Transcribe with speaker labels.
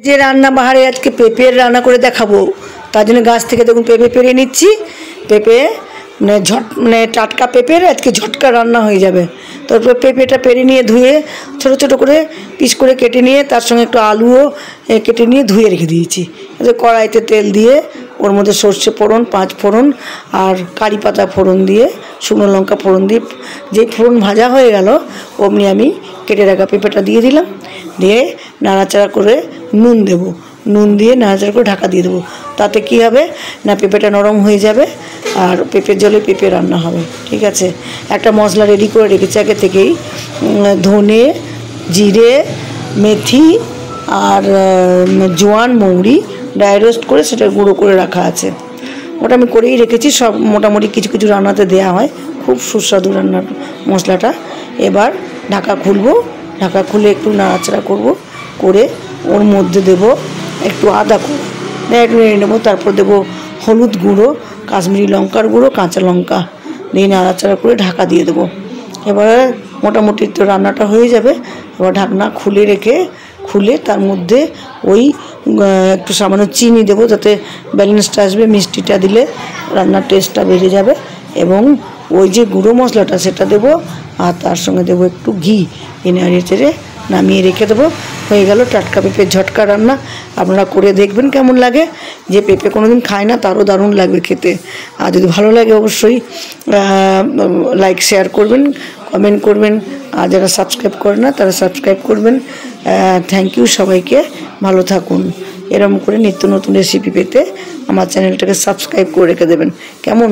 Speaker 1: যে রান্না বাহারে আজকে পেঁপের রান্না করে দেখাবো, তার জন্য গাছ থেকে দেখুন পেঁপে পেরে নিচ্ছি। পেঁপে মানে টাটকা পেঁপের আজকে ঝটকা রান্না হয়ে যাবে। তারপর পেঁপেটা পেরে নিয়ে ধুয়ে ছোটো ছোটো করে পিস করে কেটে নিয়ে তার সঙ্গে একটু আলুও কেটে নিয়ে ধুয়ে রেখে দিয়েছি। কড়াইতে তেল দিয়ে ওর মধ্যে সর্ষে ফোড়ন, পাঁচ ফোড়ন আর কারি পাতা ফোড়ন দিয়ে শুকনো লঙ্কা ফোড়ন দিয়ে যেই ফোড়ন ভাজা হয়ে গেল অমনি আমি কেটে রাখা পেঁপেটা দিয়ে দিলাম। দিয়ে নাড়াচাড়া করে নুন দেবো, নুন দিয়ে নাড়াচাড়া করে ঢাকা দিয়ে দেবো। তাতে কী হবে না, পেঁপেটা নরম হয়ে যাবে আর পেঁপের জলে পেঁপে রান্না হবে। ঠিক আছে, একটা মশলা রেডি করে রেখেছি আগে থেকেই, ধনে, জিরে, মেথি আর জোয়ান, মৌরি ড্রাই রোস্ট করে সেটা গুঁড়ো করে রাখা আছে। ওটা আমি করেই রেখেছি। সব মোটামুটি কিছু কিছু রান্নাতে দেওয়া হয়, খুব সুস্বাদু রান্নার মশলাটা। এবার ঢাকা খুলবো, ঢাকা খুলে একটু নাড়াচাড়া করব, করে ওর মধ্যে দেব একটু আদা কুঁড়ো, একটু নেড়ে নেবো। তারপর দেবো হলুদ গুঁড়ো, কাশ্মীরি লঙ্কার গুঁড়ো, কাঁচা লঙ্কা দিয়ে নাড়াচাড়া করে ঢাকা দিয়ে দেবো। এবার মোটামুটি তো রান্নাটা হয়ে যাবে। এবার ঢাকনা খুলে রেখে তার মধ্যে ওই একটু সামান্য চিনি দেবো যাতে ব্যালেন্সটা আসবে। মিষ্টিটা দিলে রান্নার টেস্টটা বেড়ে যাবে। এবং ওই যে গুঁড়ো মশলাটা সেটা দেবো আর তার সঙ্গে দেবো একটু ঘি। নাড়িয়ে চেড়ে নামিয়ে রেখে দেবো। হয়ে গেল টাটকা পেঁপের ঝটকা রান্না। আপনারা করে দেখবেন কেমন লাগে। যে পেঁপে কোনো দিন খায় না তারও দারুণ লাগবে খেতে। আর যদি ভালো লাগে অবশ্যই লাইক শেয়ার করবেন, কমেন্ট করবেন। আর যারা সাবস্ক্রাইব করে না তারা সাবস্ক্রাইব করবেন। থ্যাংক ইউ সবাইকে, ভালো থাকুন। এরকম করে নিত্য নতুন রেসিপি পেতে আমার চ্যানেলটাকে সাবস্ক্রাইব করে রেখে দেবেন। কেমন?